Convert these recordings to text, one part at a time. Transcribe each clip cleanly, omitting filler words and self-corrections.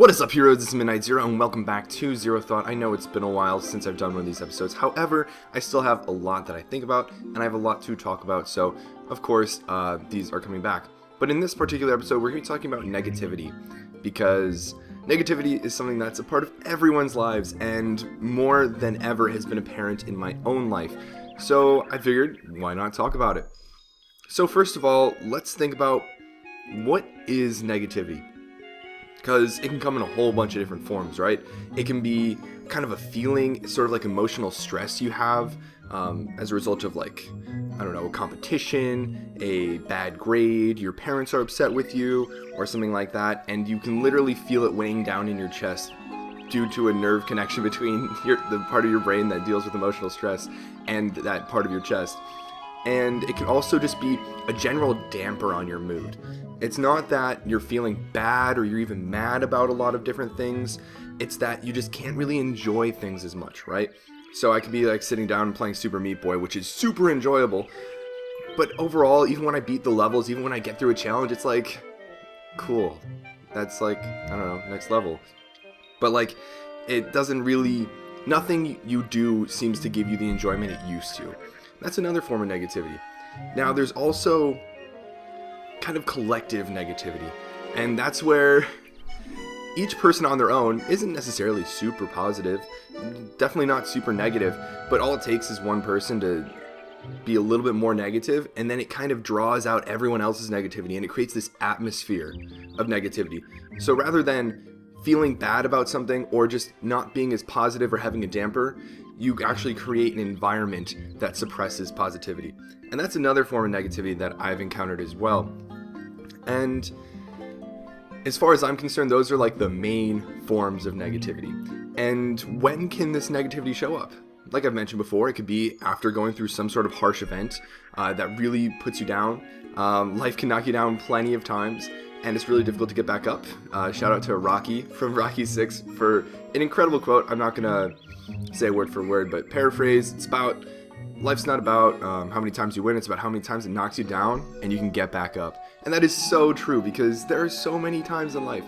What is up, heroes? This is Midnight Zero, and welcome back to Zer0 Thought. I know it's been a while since I've done one of these episodes. However, I still have a lot that I think about, and I have a lot to talk about, so, of course, these are coming back. But in this particular episode, we're going to be talking about negativity, because negativity is something that's a part of everyone's lives, and more than ever has been apparent in my own life. So, I figured, why not talk about it? So, first of all, let's think about what is negativity? Because it can come in a whole bunch of different forms, right? It can be kind of a feeling, sort of like emotional stress you have as a result of, like, I don't know, a competition, a bad grade, your parents are upset with you, or something like that, and you can literally feel it weighing down in your chest due to a nerve connection between the part of your brain that deals with emotional stress and that part of your chest. And it can also just be a general damper on your mood. It's not that you're feeling bad or you're even mad about a lot of different things. It's that you just can't really enjoy things as much, right? So I could be like sitting down and playing Super Meat Boy, which is super enjoyable. But overall, even when I beat the levels, even when I get through a challenge, it's like, cool. That's like, I don't know, next level. But like, it doesn't really, nothing you do seems to give you the enjoyment it used to. That's another form of negativity. Now, there's also kind of collective negativity, and that's where each person on their own isn't necessarily super positive, definitely not super negative, but all it takes is one person to be a little bit more negative, and then it kind of draws out everyone else's negativity, and it creates this atmosphere of negativity. So rather than feeling bad about something or just not being as positive or having a damper, you actually create an environment that suppresses positivity. And that's another form of negativity that I've encountered as well. And as far as I'm concerned, those are like the main forms of negativity. And when can this negativity show up? Like I've mentioned before, it could be after going through some sort of harsh event that really puts you down. Life can knock you down plenty of times, and it's really difficult to get back up. Shout out to Rocky from Rocky 6 for an incredible quote. I'm not going to say word for word, but paraphrase, it's about, life's not about how many times you win, it's about how many times it knocks you down and you can get back up. And that is so true, because there are so many times in life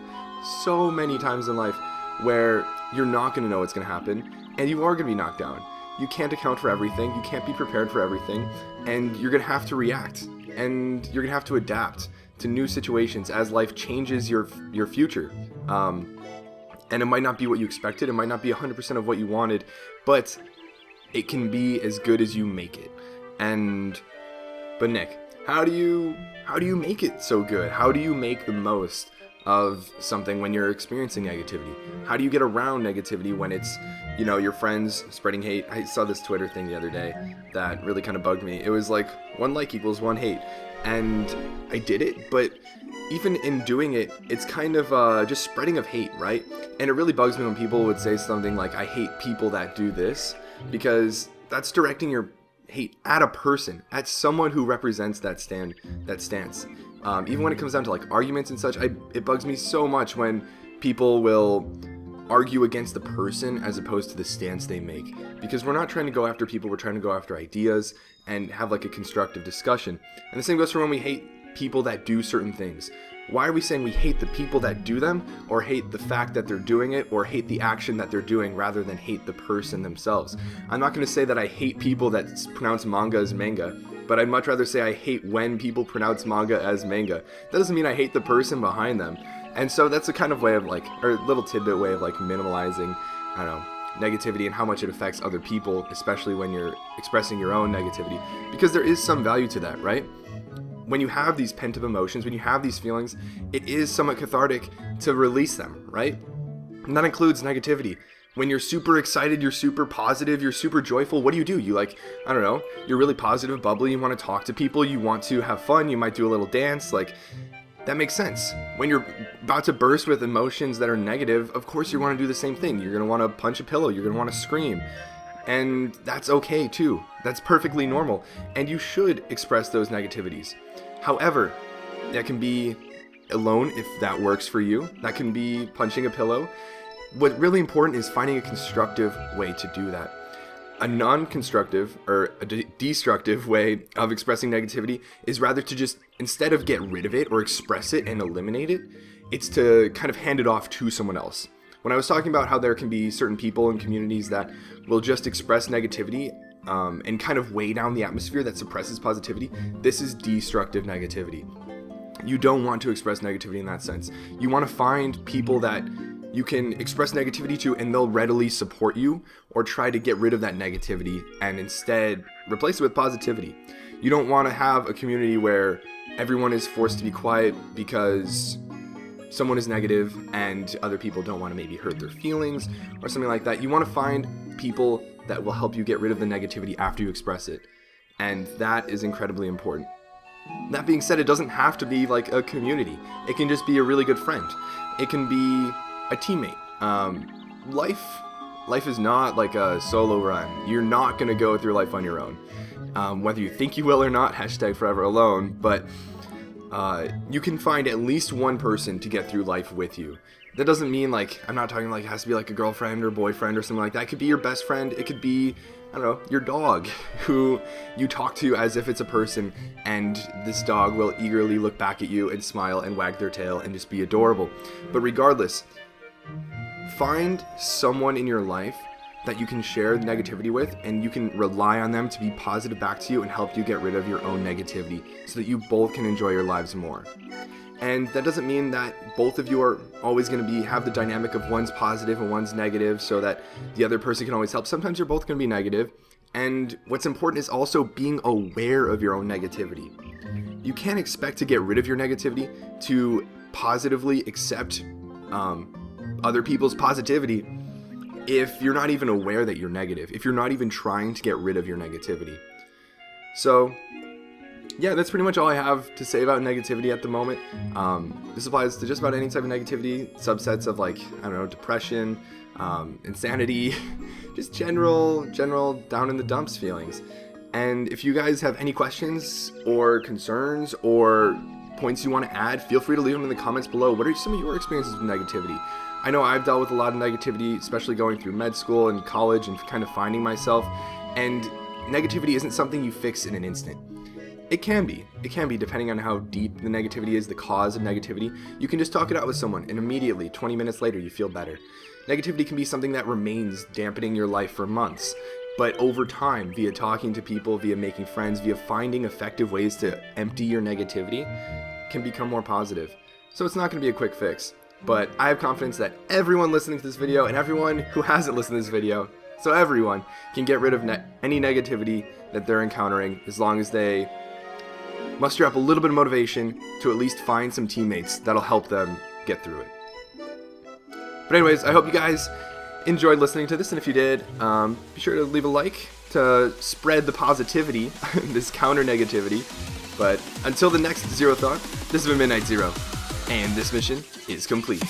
where you're not going to know what's going to happen, and you are going to be knocked down. You can't account for everything, you can't be prepared for everything, and you're going to have to react, and you're going to have to adapt to new situations as life changes your future. And it might not be what you expected, it might not be 100% of what you wanted, but it can be as good as you make it. But Nick, how do you make it so good? How do you make the most of something when you're experiencing negativity? How do you get around negativity when it's, you know, your friends spreading hate? I saw this Twitter thing the other day that really kind of bugged me. It was like 1 like equals 1 hate. And I did it, but even in doing it, it's kind of just spreading of hate, right? And it really bugs me when people would say something like, I hate people that do this, because that's directing your hate at a person, at someone who represents that stance. Even when it comes down to like arguments and such, it bugs me so much when people will argue against the person as opposed to the stance they make, because we're not trying to go after people, we're trying to go after ideas and have like a constructive discussion. And the same goes for when we hate people that do certain things. Why are we saying we hate the people that do them, or hate the fact that they're doing it, or hate the action that they're doing rather than hate the person themselves? I'm not going to say that I hate people that pronounce manga as manga, but I'd much rather say I hate when people pronounce manga as manga. That doesn't mean I hate the person behind them. And so that's a kind of way of like, or a little tidbit way of like minimalizing, I don't know, negativity and how much it affects other people, especially when you're expressing your own negativity, because there is some value to that, right? When you have these pent-up emotions, when you have these feelings, it is somewhat cathartic to release them, right? And that includes negativity. When you're super excited, you're super positive, you're super joyful, what do? You like, I don't know, you're really positive, bubbly, you want to talk to people, you want to have fun, you might do a little dance, like, that makes sense. When you're about to burst with emotions that are negative, of course you want to do the same thing. You're going to want to punch a pillow, you're going to want to scream. And that's okay too. That's perfectly normal. And you should express those negativities. However, that can be alone if that works for you. That can be punching a pillow. What's really important is finding a constructive way to do that. A non-constructive or a destructive way of expressing negativity is rather to just, instead of get rid of it or express it and eliminate it, it's to kind of hand it off to someone else. When I was talking about how there can be certain people in communities that will just express negativity and kind of weigh down the atmosphere that suppresses positivity, this is destructive negativity. You don't want to express negativity in that sense. You want to find people that you can express negativity to and they'll readily support you, or try to get rid of that negativity and instead replace it with positivity. You don't want to have a community where everyone is forced to be quiet because someone is negative and other people don't want to maybe hurt their feelings or something like that. You want to find people that will help you get rid of the negativity after you express it. And that is incredibly important. That being said, it doesn't have to be like a community. It can just be a really good friend. It can be a teammate. Life is not like a solo run. You're not going to go through life on your own. Whether you think you will or not, #foreveralone, but you can find at least one person to get through life with you. That doesn't mean like, I'm not talking like it has to be like a girlfriend or boyfriend or something like that. It could be your best friend. It could be, I don't know, your dog, who you talk to as if it's a person, and this dog will eagerly look back at you and smile and wag their tail and just be adorable. But regardless, find someone in your life that you can share negativity with, and you can rely on them to be positive back to you and help you get rid of your own negativity so that you both can enjoy your lives more. And that doesn't mean that both of you are always going to have the dynamic of one's positive and one's negative so that the other person can always help. Sometimes you're both going to be negative. And what's important is also being aware of your own negativity. You can't expect to get rid of your negativity to positively accept other people's positivity if you're not even aware that you're negative, if you're not even trying to get rid of your negativity. So yeah, that's pretty much all I have to say about negativity at the moment. This applies to just about any type of negativity, subsets of like, I don't know, depression, insanity, just general down in the dumps feelings. And if you guys have any questions or concerns or points you want to add, feel free to leave them in the comments below. What are some of your experiences with negativity? I know I've dealt with a lot of negativity, especially going through med school and college and kind of finding myself. And negativity isn't something you fix in an instant. It can be depending on how deep the negativity is, the cause of negativity. You can just talk it out with someone and immediately, 20 minutes later, you feel better. Negativity can be something that remains dampening your life for months. But over time, via talking to people, via making friends, via finding effective ways to empty your negativity, can become more positive. So it's not going to be a quick fix. But I have confidence that everyone listening to this video and everyone who hasn't listened to this video, so everyone, can get rid of any negativity that they're encountering as long as they muster up a little bit of motivation to at least find some teammates that'll help them get through it. But anyways, I hope you guys enjoyed listening to this, and if you did, be sure to leave a like to spread the positivity, this counter negativity. But until the next Zer0 Thought, this has been Midnight Zero, and this mission is complete.